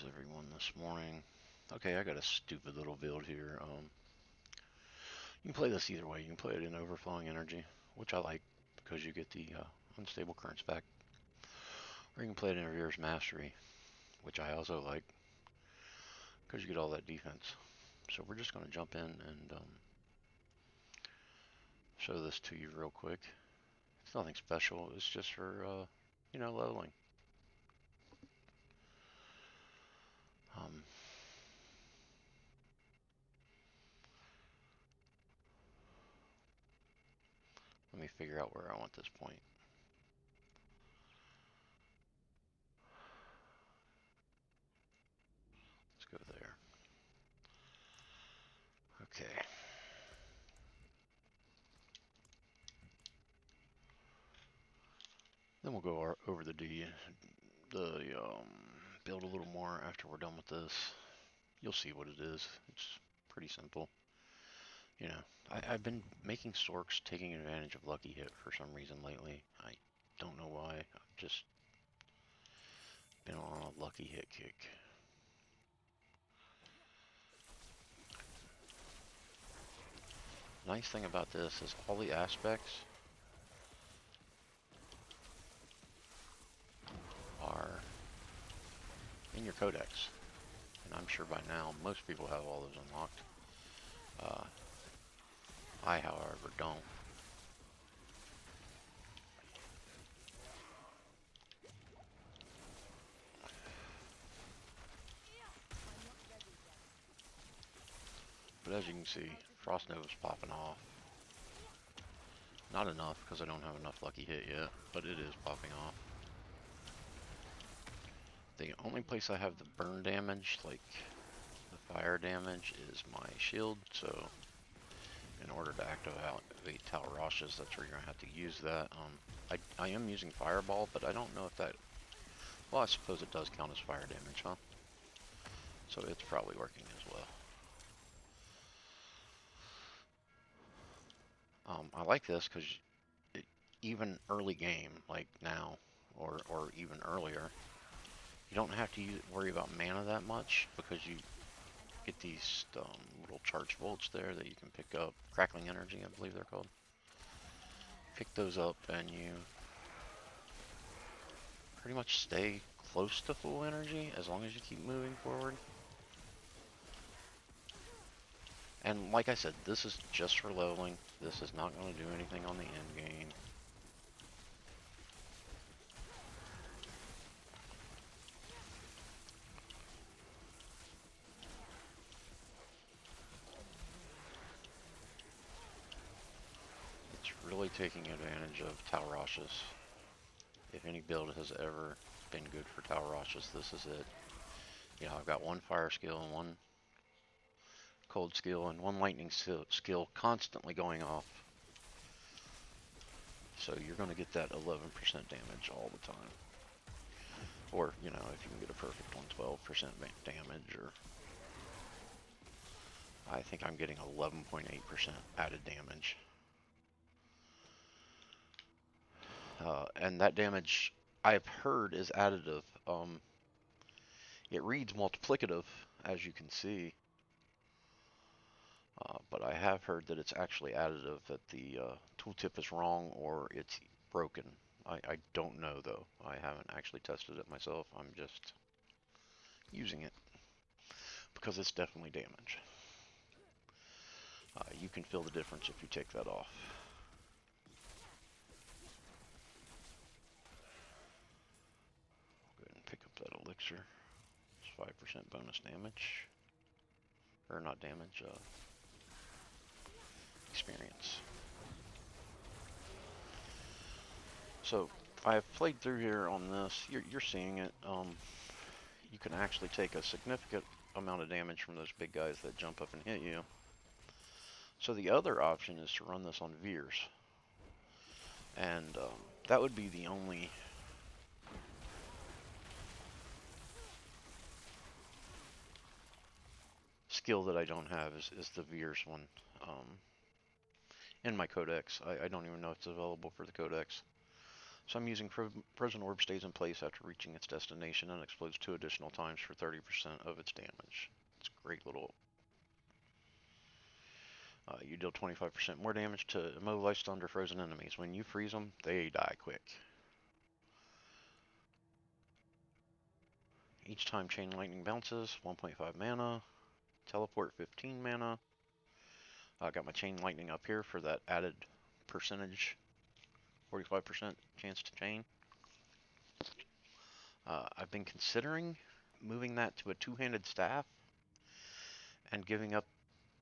How's everyone this morning? Okay, I got a stupid little build here. You can play this either way. You can play it in overflowing energy, which I like because you get the unstable currents back, or you can play it in reverse mastery, which I also like because you get all that defense. So we're just going to jump in and show this to you real quick. It's nothing special. It's just for leveling. Um, Let me figure out where I want this point. Let's go there. Okay. Then we'll go over the build a little more after we're done with this. You'll see what it is. It's pretty simple. You know, I've been making Sorcs taking advantage of Lucky Hit for some reason lately. I don't know why. I've just been on a Lucky Hit kick. Nice thing about this is all the aspects are in your codex. And I'm sure by now most people have all those unlocked. I, however, don't. But as you can see, Frost Nova's popping off. Not enough because I don't have enough Lucky Hit yet, but it is popping off. The only place I have the burn damage, like the fire damage, is my shield, so in order to activate Talrashes, that's where you're going to have to use that. I am using Fireball, but I don't know if that... Well, I suppose it does count as fire damage, huh? So it's probably working as well. I like this because even early game, like now, or even earlier, you don't have to worry about mana that much because you get these little charged bolts there that you can pick up. Crackling energy, I believe they're called. Pick those up and you pretty much stay close to full energy as long as you keep moving forward. And like I said, this is just for leveling. This is not going to do anything on the end game. It's really taking advantage of Talrashes. If any build has ever been good for Talrashes, this is it. You know, I've got one fire skill and one cold skill and one lightning skill constantly going off. So you're going to get that 11% damage all the time. Or, you know, if you can get a perfect one, 12% damage, or... I think I'm getting 11.8% added damage. And that damage, I've heard, is additive. It reads multiplicative, as you can see. But I have heard that it's actually additive, that the tooltip is wrong or it's broken. I don't know, though. I haven't actually tested it myself. I'm just using it because it's definitely damage. You can feel the difference if you take that off. Go ahead and pick up that elixir. It's 5% bonus damage. Or not damage, experience. So I've played through here on this. You're seeing it. You can actually take a significant amount of damage from those big guys that jump up and hit you. So the other option is to run this on Veers. And that would be the only skill that I don't have is the Veers one. In my codex. I don't even know if it's available for the codex. So I'm using Frozen Orb stays in place after reaching its destination and explodes 2 additional times for 30% of its damage. It's a great little. You deal 25% more damage to immobilized, stunned, or frozen enemies. When you freeze them, they die quick. Each time Chain Lightning bounces, 1.5 mana. Teleport, 15 mana. I got my Chain Lightning up here for that added percentage, 45% chance to chain. I've been considering moving that to a two-handed staff and giving up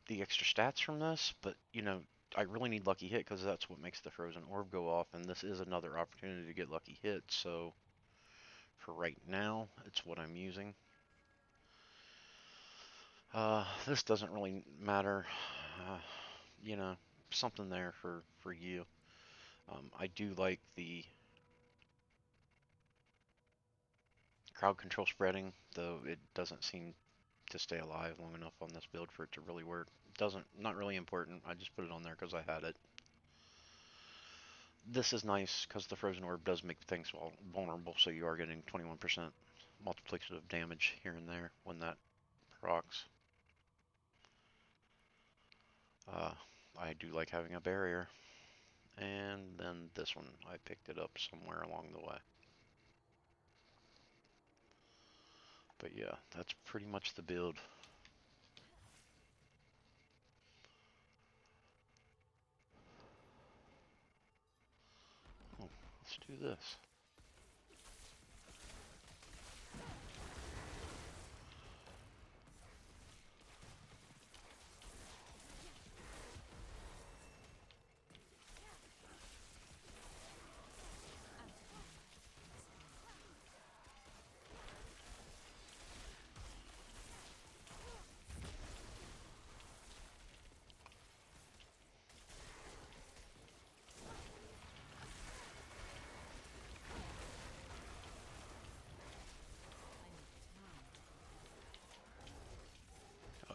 the extra stats from this, but you know, I really need lucky hit because that's what makes the frozen orb go off, and this is another opportunity to get lucky hit. So for right now, it's what I'm using. This doesn't really matter. You know, something there for you. I do like the crowd control spreading, though it doesn't seem to stay alive long enough on this build for it to really work. Not really important. I just put it on there because I had it. This is nice because the frozen orb does make things vulnerable, so you are getting 21% multiplicative damage here and there when that procs. I do like having a barrier, and then this one I picked it up somewhere along the way. But yeah, that's pretty much the build. Oh, let's do this.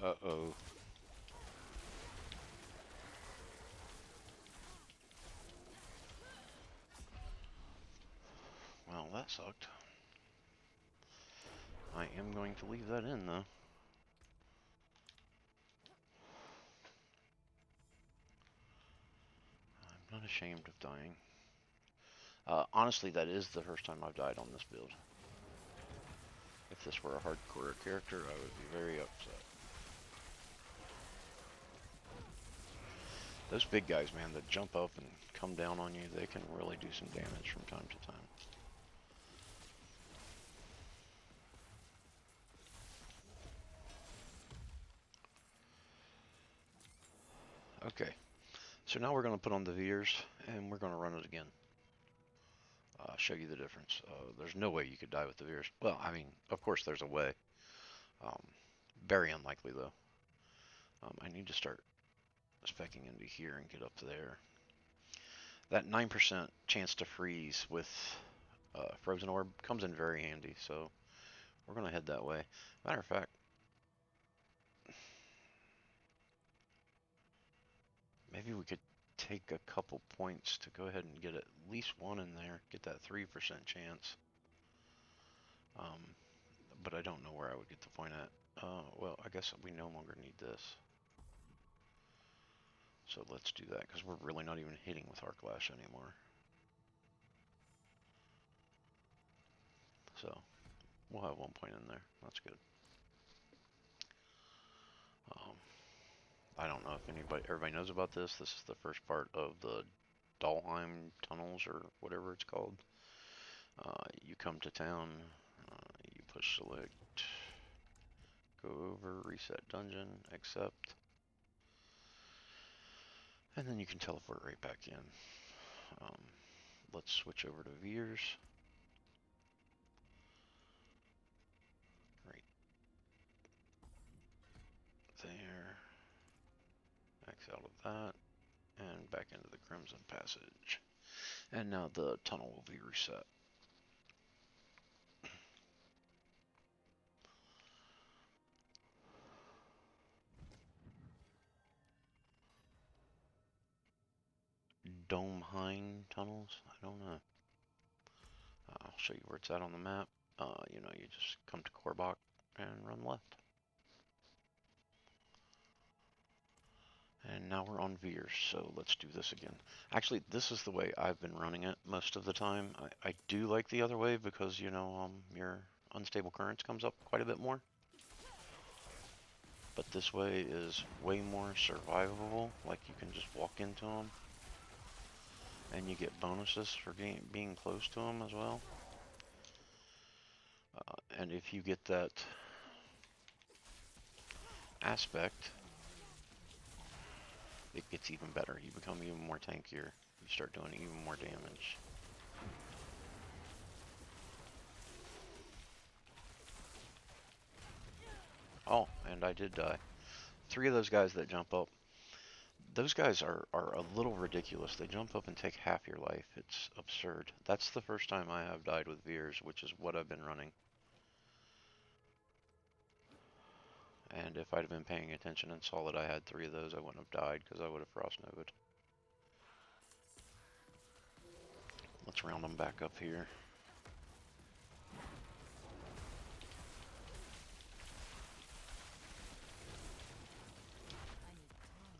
Uh-oh. Well, that sucked. I am going to leave that in, though. I'm not ashamed of dying. Honestly, that is the first time I've died on this build. If this were a hardcore character, I would be very upset. Those big guys, man, that jump up and come down on you, they can really do some damage from time to time. Okay, so now we're going to put on the Veers, and we're going to run it again. Show you the difference. There's no way you could die with the Veers. Well, I mean, of course there's a way. Um, Very unlikely, though. I need to start specking into here and get up there. That 9% chance to freeze with Frozen Orb comes in very handy, so we're going to head that way. Matter of fact, maybe we could take a couple points to go ahead and get at least one in there, get that 3% chance. But I don't know where I would get the point at. Well, I guess we no longer need this. So let's do that, because we're really not even hitting with Arc Lash anymore. So we'll have 1 point in there. That's good. I don't know if everybody knows about this. This is the first part of the Dahlheim tunnels, or whatever it's called. You come to town, you push select, go over, reset dungeon, accept, and then you can teleport right back in. Let's switch over to Veers. Right there. X out of that, and back into the Crimson Passage. And now the tunnel will be reset. Domeheim tunnels? I don't know. show you where it's at on the map. You know, you just come to Korbach and run left. And now we're on Veers, so let's do this again. Actually, this is the way I've been running it most of the time. I do like the other way because, you know, your unstable currents comes up quite a bit more. But this way is way more survivable. Like, you can just walk into them. And you get bonuses for being close to them as well. And if you get that aspect, it gets even better. You become even more tankier. You start doing even more damage. Oh, and I did die. 3 of those guys that jump up, those guys are a little ridiculous. They jump up and take half your life. It's absurd. That's the first time I have died with Veers, which is what I've been running. And if I'd have been paying attention and saw that I had 3 of those, I wouldn't have died because I would have frost novaed. Let's round them back up here.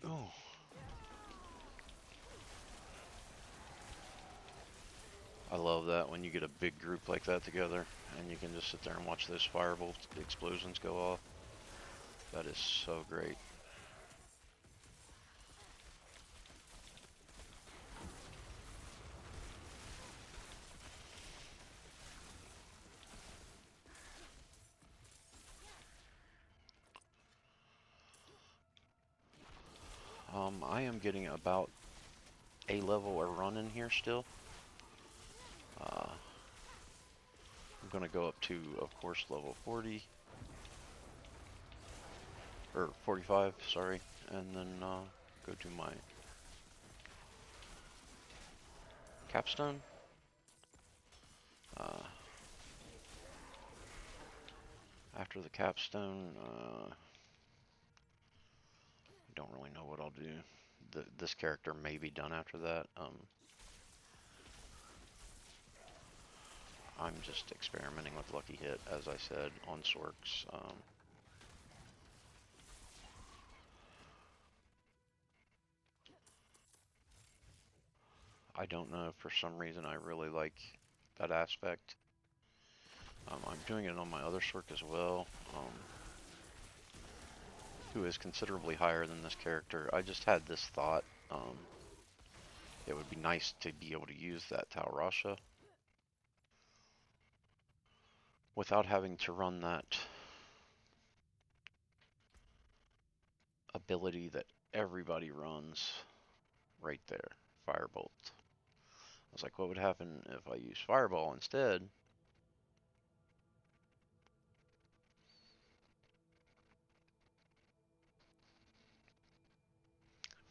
Oh. I love that when you get a big group like that together and you can just sit there and watch those firebolt explosions go off. That is so great. I am getting about A level or run in here still. I'm going to go up to, of course, level 40. Or 45, sorry. And then go to my capstone. After the capstone, I don't really know what I'll do. This character may be done after that. I'm just experimenting with Lucky Hit, as I said, on Sorcs. I don't know, for some reason I really like that aspect. I'm doing it on my other Sorc as well, who is considerably higher than this character. I just had this thought, it would be nice to be able to use that Tau Rasha without having to run that ability that everybody runs right there, Firebolt. I was like, what would happen if I use Fireball instead?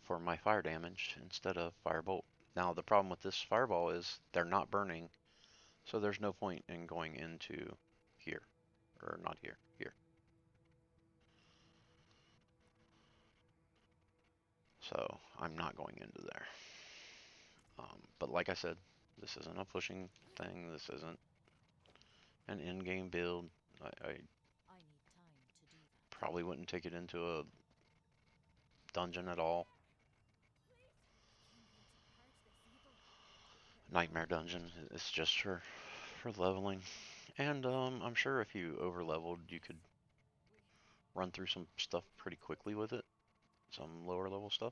For my fire damage instead of Firebolt. Now the problem with this Fireball is they're not burning, so there's no point in going into here, or not here, here. So I'm not going into there. But like I said, this isn't a pushing thing. This isn't an in-game build. I probably wouldn't take it into a dungeon at all. Nightmare dungeon is just for leveling. And I'm sure if you over leveled, you could run through some stuff pretty quickly with it. Some lower level stuff.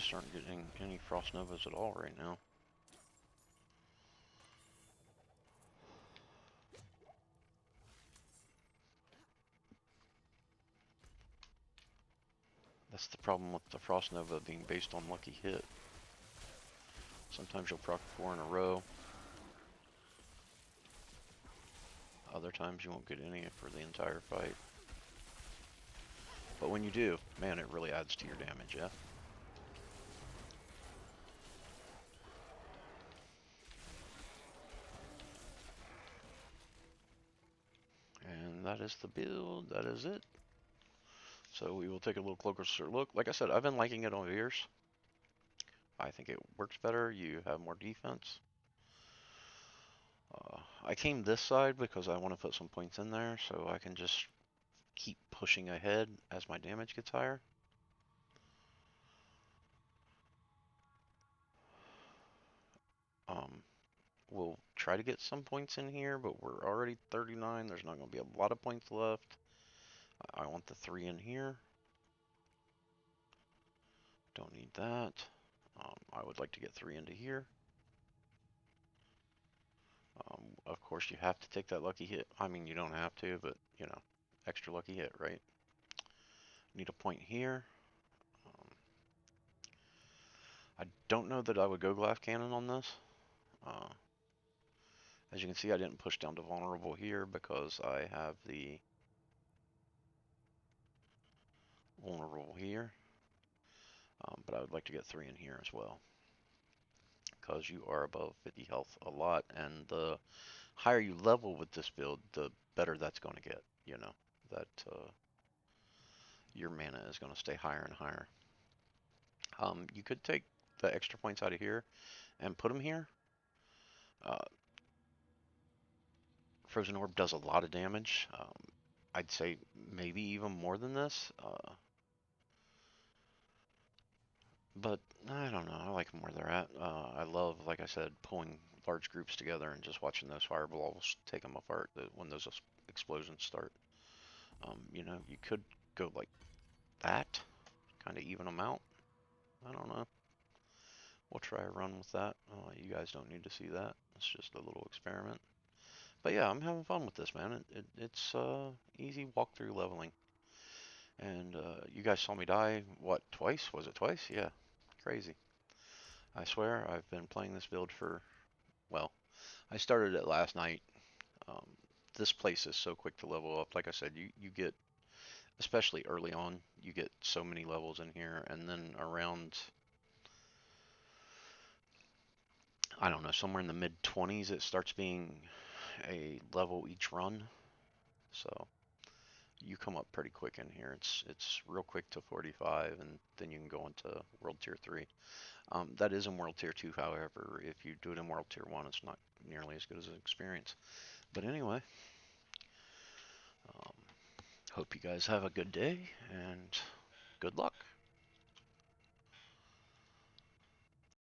just aren't getting any frost novas at all right now. That's the problem with the frost nova being based on lucky hit. Sometimes you'll proc 4 in a row. Other times you won't get any for the entire fight. But when you do, man, it really adds to your damage, yeah? And that is the build, that is it. So we will take a little closer look. Like I said, I've been liking it on Veers. I think it works better, you have more defense. I came this side because I want to put some points in there so I can just keep pushing ahead as my damage gets higher. We'll try to get some points in here, but we're already 39. There's not going to be a lot of points left. I want the 3 in here. Don't need that. I would like to get 3 into here. Of course, you have to take that lucky hit. I mean, you don't have to, but, you know, extra lucky hit, right? Need a point here. I don't know that I would go glass cannon on this. As you can see, I didn't push down to vulnerable here because I have the vulnerable here. But I would like to get 3 in here as well, because you are above 50 health a lot, and the higher you level with this build, the better that's going to get, you know, that your mana is going to stay higher and higher. You could take the extra points out of here and put them here. Frozen Orb does a lot of damage. I'd say maybe even more than this. But I don't know. I like them where they're at. I love, like I said, pulling large groups together and just watching those fireballs take them apart when those explosions start. You know, you could go like that, kind of even them out. I don't know. We'll try a run with that. You guys don't need to see that. It's just a little experiment. But yeah, I'm having fun with this, man. It's easy walkthrough leveling. And you guys saw me die, what, twice? Was it twice? Yeah, crazy. I swear I've been playing this build for, well, I started it last night. Um, this place is so quick to level up. Like I said, you get, especially early on, you get so many levels in here. And then around, I don't know, somewhere in the mid 20s, it starts being a level each run. So you come up pretty quick in here. It's real quick to 45, and then you can go into World Tier 3. That is in World Tier 2, however. If you do it in World Tier 1, it's not nearly as good as an experience. But anyway, um, hope you guys have a good day, and good luck.